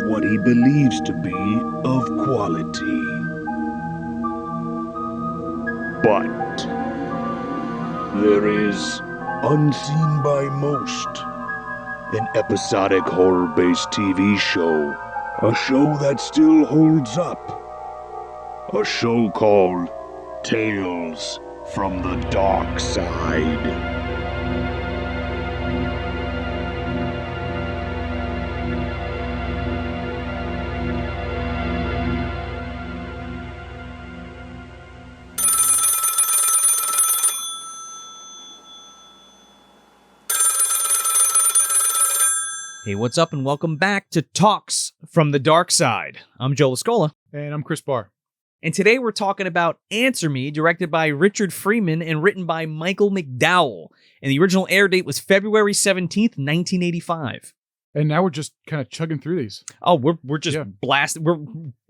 what he believes to be of quality. But there is, unseen by most, an episodic horror-based TV show. A show that still holds up. A show called Tales from the Dark Side. Hey, what's up, and welcome back to Talks from the Dark Side. I'm Joe Lascola. And I'm Chris Bahr. And today we're talking about Answer Me, directed by Richard Freeman and written by Michael McDowell. And the original air date was February 17th, 1985. And now we're just kind of chugging through these. Oh, we're just blasting. We're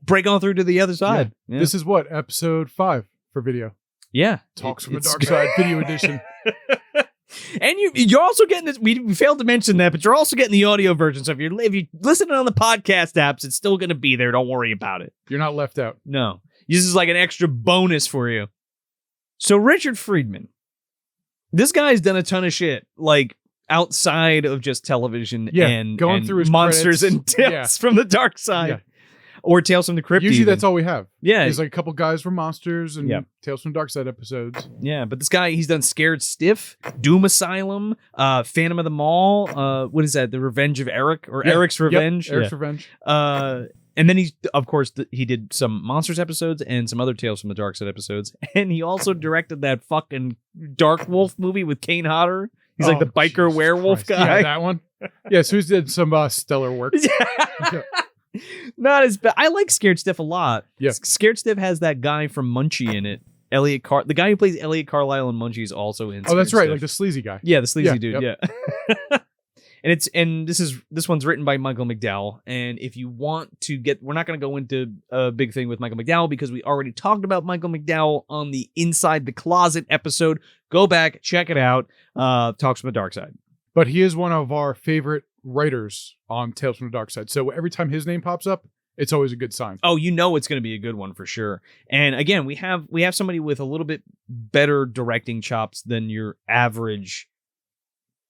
breaking on through to the other side. Yeah. This is what, episode 5 for video. Yeah. Talks from the Dark Side video edition. And you're also getting this. We failed to mention that, but you're also getting the audio version. So if you're listening on the podcast apps, it's still going to be there. Don't worry about it. You're not left out. No, this is like an extra bonus for you. So Richard Freeman, this guy's done a ton of shit, like outside of just television and going through his monsters credits. and Tales from the Dark Side. Yeah. Or Tales from the Crypt. Usually even. that's all we have. Yeah. There's like a couple guys from Monsters and Yeah. Tales from Dark Side episodes. Yeah, but this guy, he's done Scared Stiff, Doom Asylum, Phantom of the Mall, what is that, The Revenge of Eric, or Eric's Revenge? Yep. Eric's Revenge. And then he, of course, he did some Monsters episodes and some other Tales from the Dark Side episodes. And he also directed that fucking Dark Wolf movie with Kane Hodder. He's like the biker Jesus werewolf Christ. guy. Yeah, that one. Yeah, so he's did some stellar work. Yeah. Not as bad. I like Scared Stiff a lot. Yeah. Scared Stiff has that guy from Munchie in it. The guy who plays Elliot Carlisle in Munchie is also in. Oh, that's Scared right, Stiff. like the sleazy guy. Yeah, the sleazy dude. Yep. Yeah. And this one's written by Michael McDowell. And if you want to we're not going to go into a big thing with Michael McDowell because we already talked about Michael McDowell on the Inside the Closet episode. Go back, check it out. Talks from the Dark Side. But he is one of our favorite writers on Tales from the Dark Side. So every time his name pops up, it's always a good sign. Oh, you know it's going to be a good one for sure. And again, we have somebody with a little bit better directing chops than your average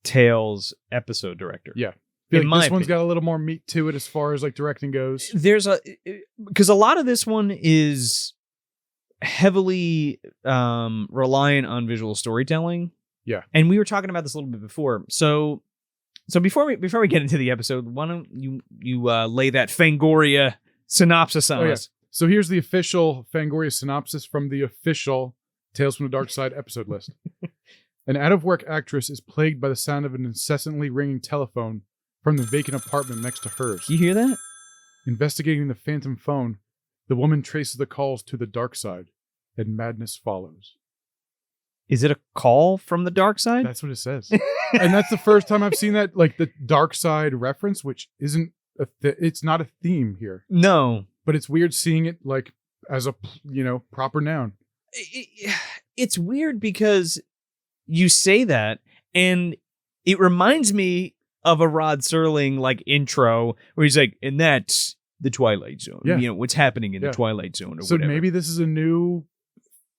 Tales episode director. Yeah. This In one's my opinion. got a little more meat to it as far as like directing goes. Because a lot of this one is heavily reliant on visual storytelling. Yeah. And we were talking about this a little bit before. So before we get into the episode, why don't you lay that Fangoria synopsis on us? So here's the official Fangoria synopsis from the official Tales from the Dark Side episode list. An out-of-work actress is plagued by the sound of an incessantly ringing telephone from the vacant apartment next to hers. You hear that? Investigating the phantom phone, the woman traces the calls to the dark side, and madness follows. Is it a call from the dark side? That's what it says. And that's the first time I've seen that, like the dark side reference, which isn't it's not a theme here. No. But it's weird seeing it like as a, proper noun. It's weird because you say that and it reminds me of a Rod Serling like intro where he's like, and that's the Twilight Zone. Yeah. What's happening in the Twilight Zone or so whatever. Maybe this is a new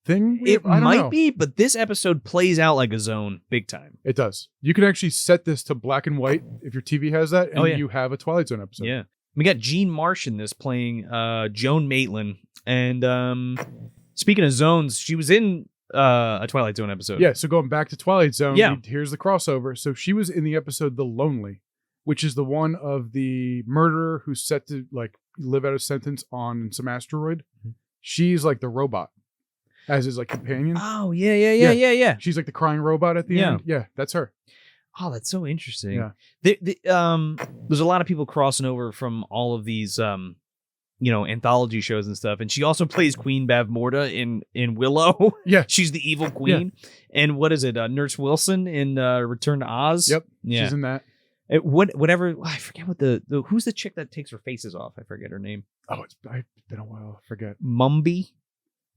thing? It I don't might know. be, but this episode plays out like a zone big time. It does. You can actually set this to black and white if your TV has that, and you have a Twilight Zone episode. Yeah. We got Jean Marsh in this playing Joan Matlin. And speaking of zones, she was in a Twilight Zone episode. Yeah, so going back to Twilight Zone, Yeah. Here's the crossover. So she was in the episode The Lonely, which is the one of the murderer who's set to like live out a sentence on some asteroid. Mm-hmm. She's like the robot as his like companion. Oh, yeah. She's like the crying robot at the end. Yeah, that's her. Oh, that's so interesting. Yeah. There's a lot of people crossing over from all of these anthology shows and stuff. And she also plays Queen Bavmorda in Willow. Yeah. She's the evil queen. Yeah. And what is it? Nurse Wilson in Return to Oz. Yep. Yeah. She's in that. Whatever. I forget what the who's the chick that takes her faces off? I forget her name. Oh, it's been a while. I forget. Mumby.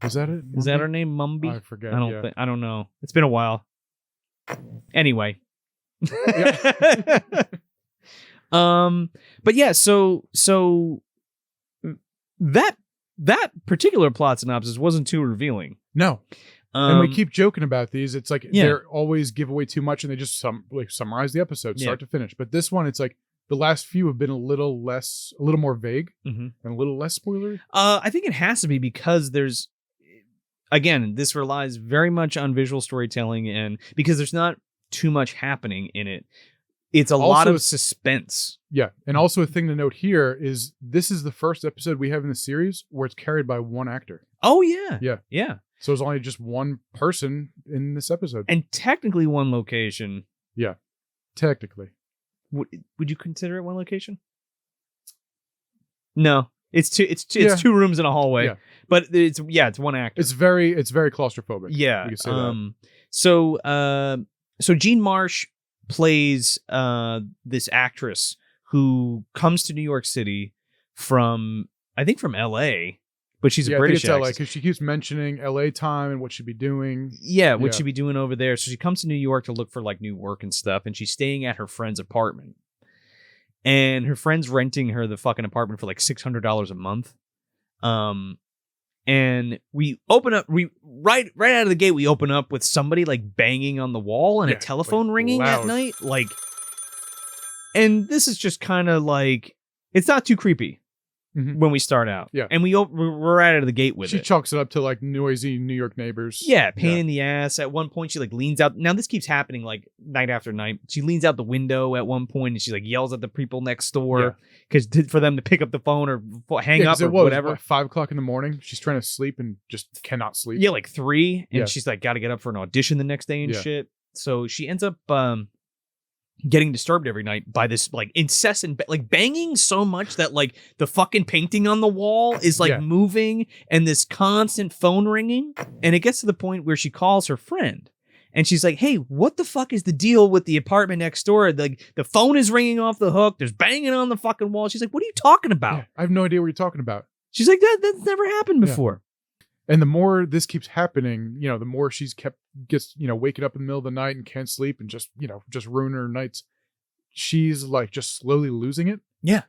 Is that it? Is that her name? Mumby? I forget. I don't know. It's been a while. Anyway. But yeah, so that particular plot synopsis wasn't too revealing. No. And we keep joking about these. It's like they're always give away too much, and they just summarize the episode start to finish. But this one, it's like the last few have been a little more vague and a little less spoilery. I think it has to be because there's, again, this relies very much on visual storytelling, and because there's not too much happening in it, it's a lot of suspense. Yeah, and also a thing to note here is this is the first episode we have in the series where it's carried by one actor. Oh yeah, yeah. So it's only just one person in this episode. And technically one location. Yeah, technically. Would you consider it one location? No. It's two rooms in a hallway. Yeah. But it's one actor. It's very claustrophobic. Yeah. You can say that. So Jean Marsh plays this actress who comes to New York City from LA. But she's a British actress. LA because she keeps mentioning LA time and what she'd be doing. Yeah, what she'd be doing over there. So she comes to New York to look for like new work and stuff, and she's staying at her friend's apartment. And her friend's renting her the fucking apartment for like $600 a month. And we open up right out of the gate, we open up with somebody like banging on the wall and a telephone ringing loud. At night. Like, and this is just kind of like, it's not too creepy. When we start out. Yeah. And we're out of the gate with it. She chalks it up to like noisy New York neighbors. Yeah, pain in the ass. At one point she like leans out. Now this keeps happening like night after night. She leans out the window at one point and she like yells at the people next door for them to pick up the phone or hang up or whatever. 5 o'clock in the morning. She's trying to sleep and just cannot sleep. Yeah, like 3. And she's like got to get up for an audition the next day and shit. So she ends up getting disturbed every night by this like incessant like banging so much that like the fucking painting on the wall is like moving and this constant phone ringing, and it gets to the point where she calls her friend and she's like, hey, what the fuck is the deal with the apartment next door? Like the phone is ringing off the hook, there's banging on the fucking wall. She's like, what are you talking about? I have no idea what you're talking about. She's like, that's never happened before. And the more this keeps happening, the more she's gets waking up in the middle of the night and can't sleep and just ruin her nights. She's like just slowly losing it. Yeah.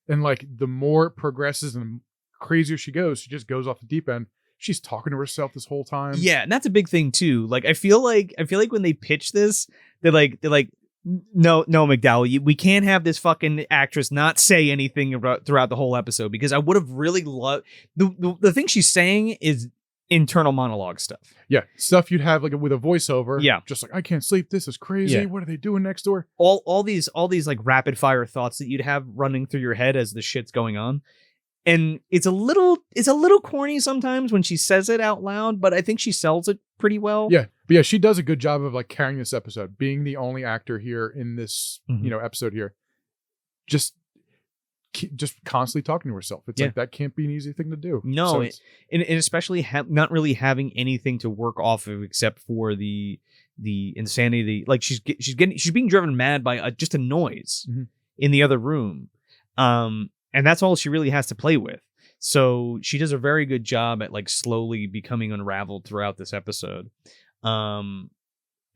And like the more it progresses and the crazier she goes, she just goes off the deep end. She's talking to herself this whole time. Yeah, and that's a big thing too. Like I feel like when they pitch this, they're like, no, McDowell, we can't have this fucking actress not say anything throughout the whole episode, because I would have really loved the thing she's saying is internal monologue stuff. Yeah, stuff you'd have like with a voiceover. Yeah, just like, I can't sleep. This is crazy. Yeah. What are they doing next door? All these like rapid fire thoughts that you'd have running through your head as the shit's going on. And it's a little corny sometimes when she says it out loud, but I think she sells it pretty well. Yeah. But yeah, she does a good job of like carrying this episode, being the only actor here in this, episode here. Just constantly talking to herself. It's like, that can't be an easy thing to do. No. So and especially not really having anything to work off of except for the insanity. Like she's being driven mad by just a noise in the other room. And that's all she really has to play with. So she does a very good job at like slowly becoming unraveled throughout this episode. And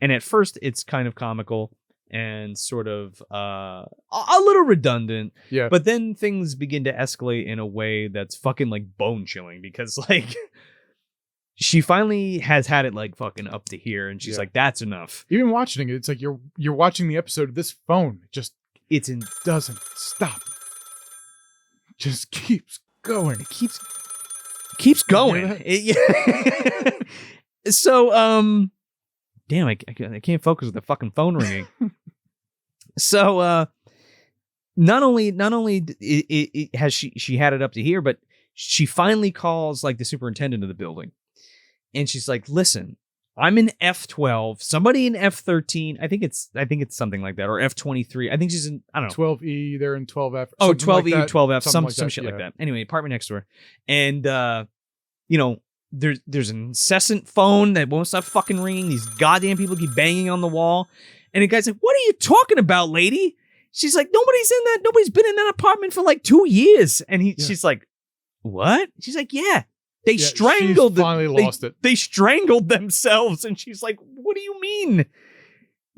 at first it's kind of comical and sort of a little redundant. Yeah. But then things begin to escalate in a way that's fucking like bone chilling, because like she finally has had it like fucking up to here and she's like, that's enough. Even watching it, it's like you're watching the episode of this phone. It doesn't stop. Just keeps going. It keeps going. So, damn, I can't focus with the fucking phone ringing. So, not only it has she had it up to here, but she finally calls like the superintendent of the building, and she's like, "Listen, I'm in F12. Somebody in F13. I think it's something like that, or F23. I think she's in, I don't know, 12E. They're in 12F. Oh, 12E, like 12F. Some shit like that. Anyway, apartment next door, and there's an incessant phone that won't stop fucking ringing. These goddamn people keep banging on the wall, and the guy's like, "What are you talking about, lady?" She's like, "Nobody's been in that apartment for like 2 years," and she's like, "What?" She's like, "Yeah." They strangled finally lost it. They strangled themselves. And she's like, what do you mean?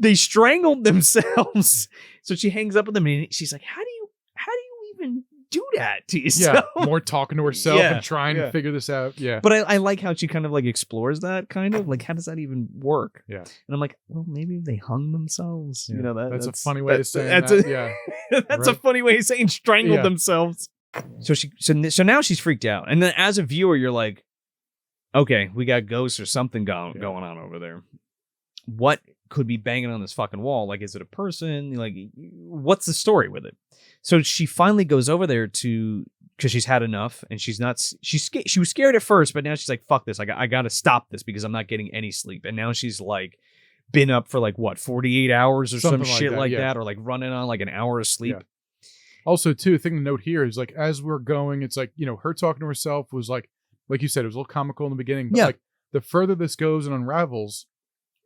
They strangled themselves. So she hangs up with them and she's like, how do you even do that to yourself? Yeah, more talking to herself Yeah, and trying to figure this out. Yeah. But I like how she kind of like explores that kind of like, how does that even work? Yeah. And I'm like, well, maybe they hung themselves. Yeah. You know, that's a funny way of saying that. Yeah. That's a funny way of saying strangled Yeah. themselves. So now she's freaked out. And then as a viewer, you're like, okay, we got ghosts or something going on over there. What could be banging on this fucking wall? Like, is it a person? Like, what's the story with it? So she finally goes over there because she's had enough, and she was scared at first, but now she's like, fuck this. I got to stop this because I'm not getting any sleep. And now she's like been up for like what, 48 hours or Something some shit like yeah. that, or like running on like an hour of sleep. Yeah. Also, too, thing to note here is like, as we're going, it's like, her talking to herself was like you said, it was a little comical in the beginning, but like the further this goes and unravels,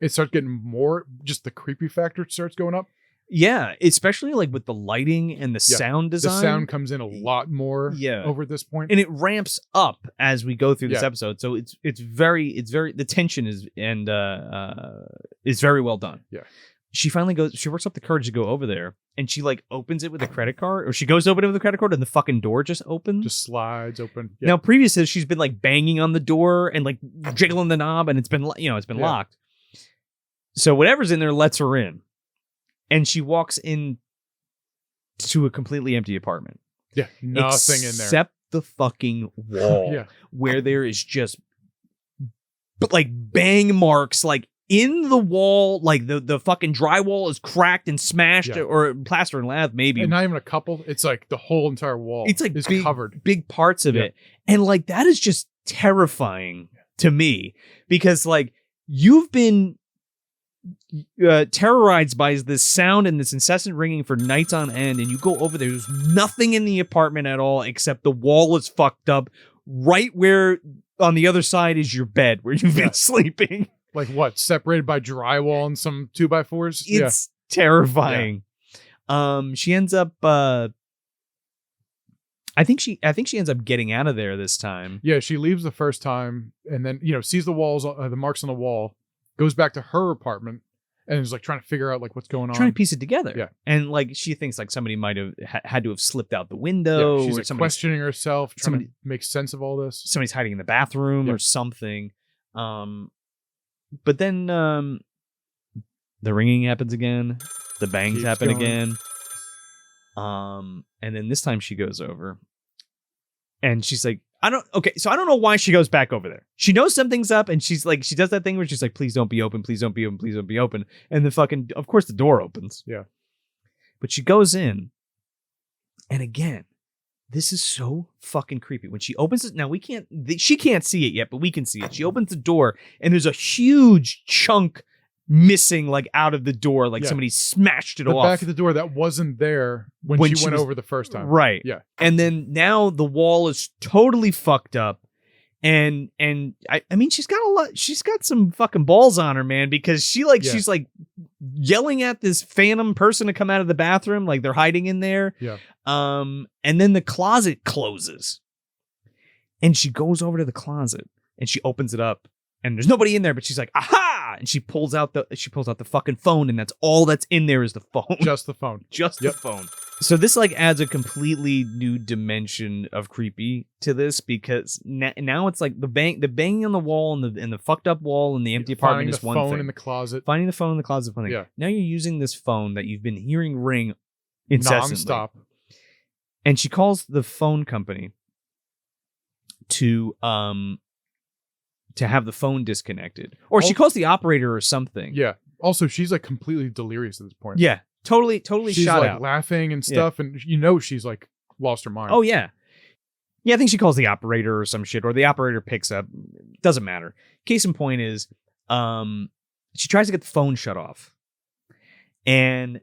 it starts getting more, just the creepy factor starts going up. Yeah, especially like with the lighting and the sound design. The sound comes in a lot more over at this point. And it ramps up as we go through this episode. So it's very the tension is very well done. Yeah. She works up the courage to go over there, and she like opens it with a credit card, or she goes to open it with a credit card and the fucking door just opens. Just slides open. Yeah. Now previously she's been like banging on the door and like jiggling the knob, and it's been locked. So whatever's in there lets her in. And she walks in to a completely empty apartment. Yeah, nothing in there. Except the fucking wall where there is just like bang marks like in the wall, like the fucking drywall is cracked and smashed or plaster and lath maybe. And not even a couple. It's like the whole entire wall. It's like covered. Big parts of it. And like that is just terrifying to me because like you've been terrorized by this sound and this incessant ringing for nights on end, and you go over there's nothing in the apartment at all except the wall is fucked up right where on the other side is your bed where you've been sleeping. Like what, separated by drywall and some 2x4s? It's terrifying. She ends up I think she ends up getting out of there this time. Yeah, she leaves the first time and then sees the walls, the marks on the wall, goes back to her apartment and is like trying to figure out like what's going on. Trying to piece it together. Yeah. And like she thinks like somebody might have had to have slipped out the window. Yeah, she's or like questioning herself, trying to make sense of all this. Somebody's hiding in the bathroom or something. But then the ringing happens again. The bangs happen again. And then this time she goes over. And she's like, so I don't know why she goes back over there. She knows something's up, and she's like, she does that thing where she's like, please don't be open, please don't be open, please don't be open. And of course the door opens. Yeah. But she goes in, and again, this is so fucking creepy. When she opens it, now she can't see it yet, but we can see it. She opens the door, and there's a huge chunk missing like out of the door, like somebody smashed it off. The back of the door that wasn't there when she went over the first time. Right. Yeah. And then now the wall is totally fucked up. And I mean she's got some fucking balls on her, man, because she's like yelling at this phantom person to come out of the bathroom, like they're hiding in there. Yeah. And then the closet closes. And she goes over to the closet and she opens it up. And there's nobody in there, but she's like, aha! And she pulls out the fucking phone, and that's all that's in there is the phone. Just the phone. Just the phone. So this like adds a completely new dimension of creepy to this, because now it's like the banging on the wall and the fucked up wall and the empty apartment is one thing. Finding the phone in the closet. Finding the phone in the closet is one thing. Yeah. Now you're using this phone that you've been hearing ring incessantly. Non-stop. And she calls the phone company to have the phone disconnected, or she calls the operator or something. Yeah. Also, she's like completely delirious at this point. Yeah. Totally she's shot like out. Laughing and stuff, and she's like lost her mind. Oh yeah. Yeah, I think she calls the operator or some shit, or the operator picks up. Doesn't matter. Case in point is, she tries to get the phone shut off. And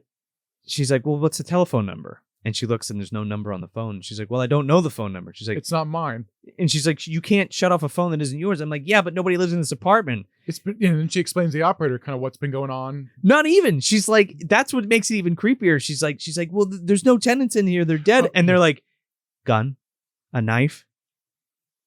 she's like, well, what's the telephone number? And she looks and there's no number on the phone. She's like, well, I don't know the phone number. She's like, it's not mine. And she's like, you can't shut off a phone that isn't yours. I'm like, yeah, but nobody lives in this apartment. And then she explains the operator kind of what's been going on. Not even. She's like, that's what makes it even creepier. She's like, well, there's no tenants in here. They're dead. And they're like, gun, a knife,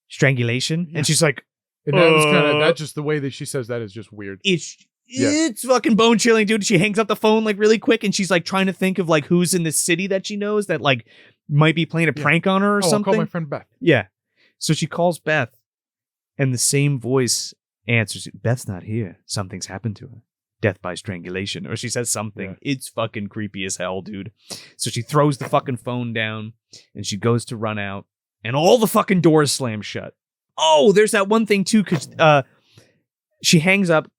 strangulation. Yeah. And she's like, and that was kind of, that's just the way that she says that is just weird. It's It's fucking bone chilling, dude. She hangs up the phone like really quick, and she's like trying to think of like who's in the city that she knows that like might be playing a prank on her or something. I'll call my friend Beth. Yeah. So she calls Beth, and the same voice answers, Beth's not here. Something's happened to her. Death by strangulation. Or she says something. Yeah. It's fucking creepy as hell, dude. So she throws the fucking phone down, and she goes to run out, and all the fucking doors slam shut. Oh, there's that one thing, too, because she hangs up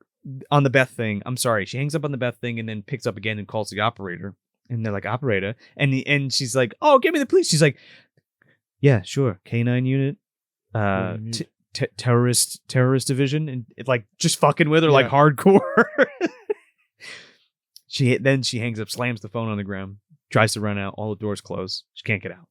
on the Beth thing. I'm sorry. She hangs up on the Beth thing and then picks up again and calls the operator. And they're like, operator. And she's like, oh, give me the police. She's like, yeah, sure. K9 unit. Terrorist division. And it, like just fucking with her like hardcore. She hangs up, slams the phone on the ground, tries to run out. All the doors close. She can't get out.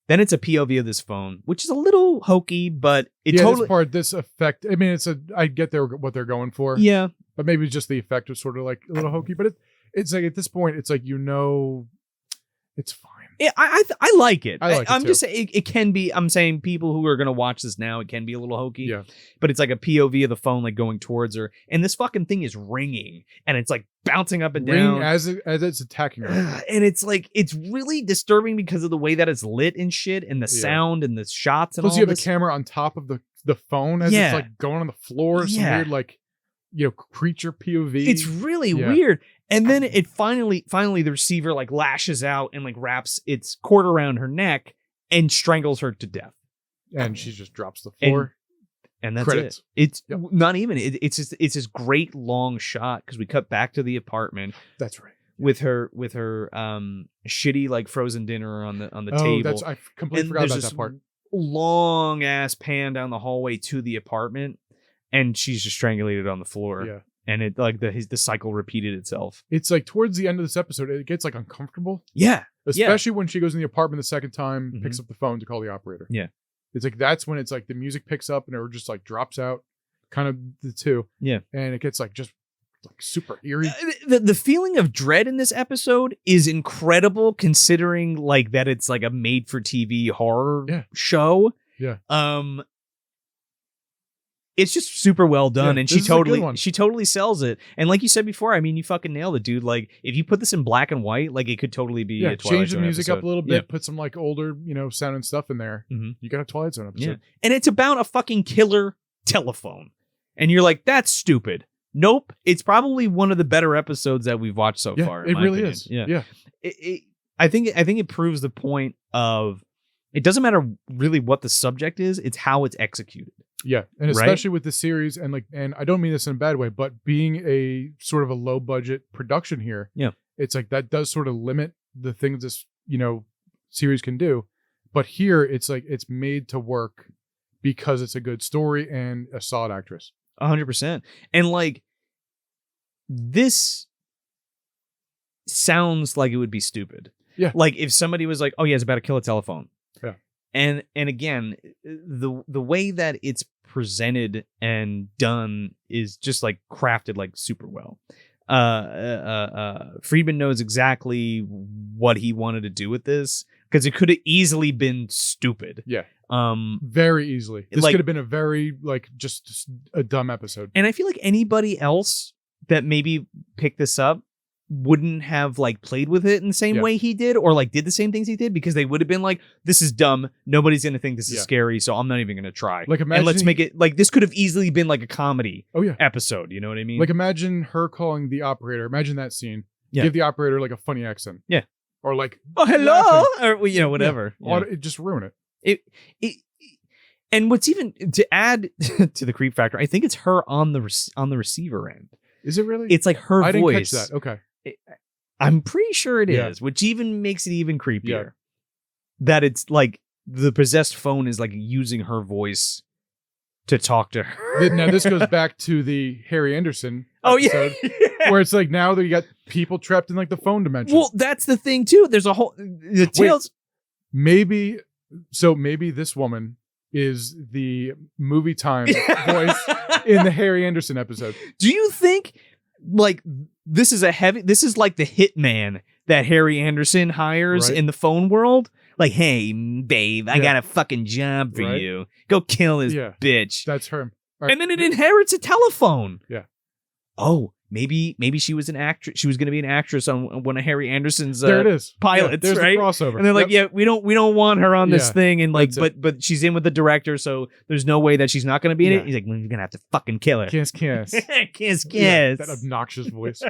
Then it's a POV of this phone, which is a little hokey, but it totally... this effect, I mean, I get what they're going for. Yeah. But maybe just the effect was sort of like a little hokey, but it's like at this point, it's like, it's fine. Yeah, I like it. I like it I'm too. just saying it can be. I'm saying people who are gonna watch this now, it can be a little hokey. Yeah. But it's like a POV of the phone like going towards her, and this fucking thing is ringing, and it's like bouncing up and down as it's attacking her. And it's like it's really disturbing because of the way that it's lit and shit, and the sound and the shots and Plus all. You have this. The camera on top of the phone as it's like going on the floor. Some weird like creature POV. It's really weird. And then it finally the receiver like lashes out and like wraps its cord around her neck and strangles her to death. And she just drops the floor. And that's Credits. it. It's not even. It's this great long shot because we cut back to the apartment. That's right. With her shitty like frozen dinner on the table. I completely forgot about that part. Long ass pan down the hallway to the apartment, and she's just strangulated on the floor. Yeah. And it like the cycle repeated itself. It's like towards the end of this episode, it gets like uncomfortable. Yeah. Especially when she goes in the apartment the second time, picks up the phone to call the operator. Yeah. It's like that's when it's like the music picks up and it just like drops out, kind of the two. Yeah. And it gets like just like super eerie. The feeling of dread in this episode is incredible considering like that it's like a made for TV horror show. Yeah. It's just super well done, and she totally sells it. And like you said before, I mean, you fucking nailed it, dude. Like if you put this in black and white, like it could totally be a Twilight change the Zone music episode. up a little bit, put some like older, sound and stuff in there. Mm-hmm. You got a Twilight Zone episode. Yeah. And it's about a fucking killer telephone. And you're like, that's stupid. Nope. It's probably one of the better episodes that we've watched so far. It really opinion. is. Yeah. I think it proves the point of it doesn't matter really what the subject is, it's how it's executed. Yeah, and especially with the series, and I don't mean this in a bad way, but being a sort of a low budget production here, it's like that does sort of limit the things this series can do. But here, it's like it's made to work because it's a good story and a solid actress. 100%. And like this sounds like it would be stupid. Yeah, like if somebody was like, "Oh yeah, it's about to kill a telephone." Yeah. And again, the way that it's presented and done is just like crafted like super well. Freeman knows exactly what he wanted to do with this because it could have easily been stupid. Yeah. Very easily. This could have been a very just a dumb episode. And I feel like anybody else that maybe picked this up wouldn't have like played with it in the same way he did or like did the same things he did because they would have been like, this is dumb. Nobody's going to think this is scary. So I'm not even going to try. Like imagine, and let's make it like this could have easily been like a comedy episode. You know what I mean? Like imagine her calling the operator. Imagine that scene. Yeah. Give the operator like a funny accent. Yeah. Or like, oh, hello. Or, whatever. Yeah. It just ruin it. And what's even to add to the creep factor, I think it's her on the receiver end. Is it really? It's like her voice. I didn't catch that. Okay. I'm pretty sure it is, which even makes it even creepier. That it's like the possessed phone is like using her voice to talk to her. Now this goes back to the Harry Anderson episode, where it's like now that you got people trapped in like the phone dimension. Well, that's the thing too. There's a whole tales. Maybe this woman is the movie time voice in the Harry Anderson episode. Do you think like this is like the hitman that Harry Anderson hires in the phone world? Like, hey, babe, I got a fucking job for you. Go kill this bitch. That's her. Right. And then it inherits a telephone. Yeah. oh, maybe she was an actress. She was going to be an actress on one of Harry Anderson's there it is. pilots, there's right? the crossover. And they're like, yeah, we don't want her on this Yeah, thing, and like, that's but she's in with the director, so there's no way that she's not going to be in Yeah. it. He's like, well, you're gonna have to fucking kill her. Kiss. Kiss. Yeah, that obnoxious voice.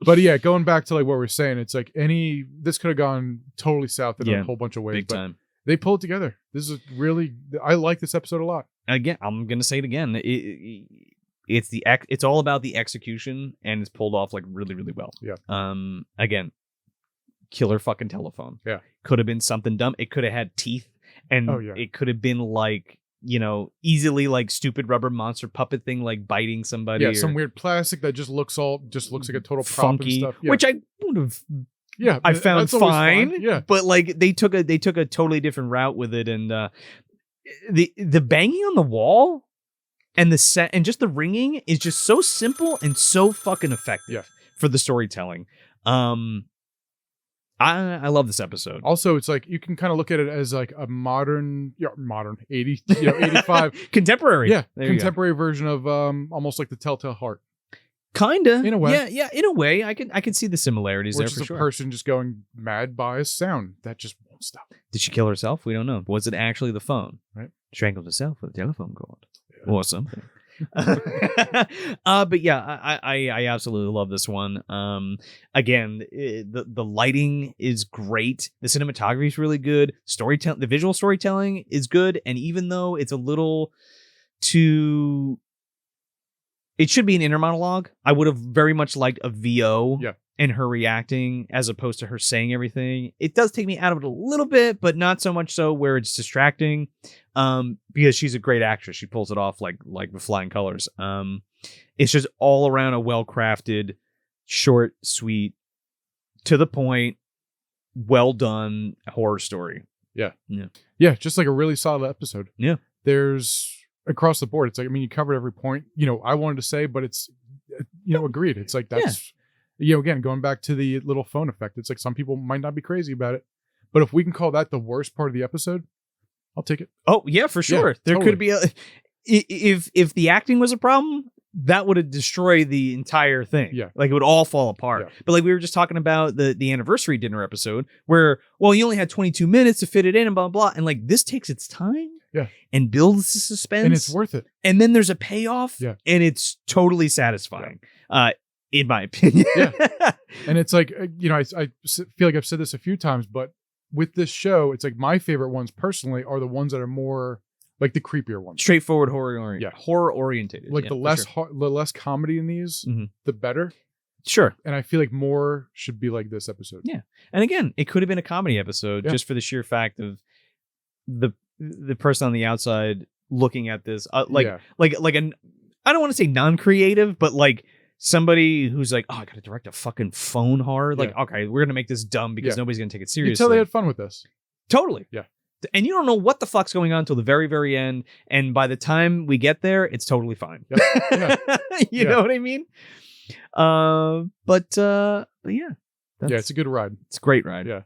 But yeah, going back to like what we're saying, it's like this could have gone totally south in a whole bunch of ways. Big but time. they pulled it together. This is really, I like this episode a lot. Again, I'm gonna say it again. It's all about the execution, and it's pulled off like really, really well. Yeah. Again, killer fucking telephone. Yeah. Could have been something dumb. It could have had teeth, and it could have been like, easily like stupid rubber monster puppet thing, like biting somebody. Yeah, or some weird plastic that just looks like a total prop funky and stuff. Yeah. which I would have. Yeah, I found that's always fine. Yeah, but like they took a totally different route with it, and the banging on the wall and the set and just the ringing is just so simple and so fucking effective for the storytelling. I love this episode. Also, it's like you can kind of look at it as like a modern 80, 85 contemporary. Yeah, There you contemporary version of almost like the Telltale Heart. Kinda, in a way. Yeah, in a way, I can see the similarities Which there for is sure. a person just going mad by a sound that just won't stop. Did she kill herself? We don't know. Was it actually the phone? Right. Strangled herself with a telephone cord or something. But yeah, I absolutely love this one. Again, the lighting is great. The cinematography is really good. The visual storytelling is good. And even though it's a little too, it should be an inner monologue. I would have very much liked a VO and her reacting as opposed to her saying everything. It does take me out of it a little bit, but not so much so where it's distracting. Because she's a great actress. She pulls it off like with flying colors. It's just all around a well-crafted, short, sweet, to the point, well done horror story. Yeah. Yeah. Yeah, just like a really solid episode. Yeah. There's across the board. It's like, I mean, you covered every point, I wanted to say, but it's, agreed. It's like, that's, again, going back to the little phone effect. It's like some people might not be crazy about it, but if we can call that the worst part of the episode, I'll take it. Oh yeah, for sure. There totally. could be if the acting was a problem, that would have destroyed the entire thing. Yeah. Like it would all fall apart. Yeah. But like we were just talking about the anniversary dinner episode where, well, you only had 22 minutes to fit it in and blah, blah. And like this takes its time and builds the suspense. And it's worth it. And then there's a payoff and it's totally satisfying. In my opinion. Yeah. And it's like, I feel like I've said this a few times, but with this show, it's like my favorite ones personally are the ones that are more like the creepier ones. Straightforward horror orientated. Like the less comedy in these, the better. Sure. And I feel like more should be like this episode. Yeah. And again, it could have been a comedy episode just for the sheer fact of the person on the outside looking at this like an, I don't want to say non-creative, but like somebody who's like, oh, I gotta direct a fucking phone horror. Like, okay, we're gonna make this dumb because nobody's gonna take it seriously. You can tell they had fun with this. Totally. Yeah. And you don't know what the fuck's going on until the very, very end. And by the time we get there, it's totally fine. Yep. Yeah. You know what I mean? But yeah. It's a good ride. It's a great ride. Yeah.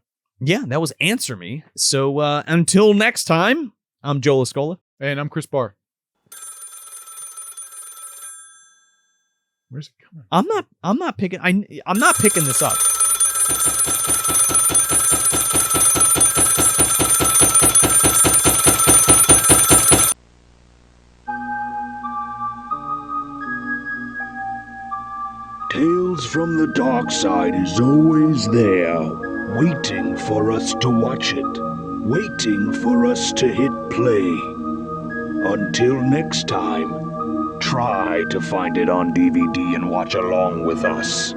Yeah, that was Answer Me. So until next time, I'm Joel Escola. And I'm Chris Bahr. Where's it coming? I'm not picking I'm not picking this up. Tales from the dark side is always there, waiting for us to watch it, waiting for us to hit play. Until next time, try to find it on DVD and watch along with us.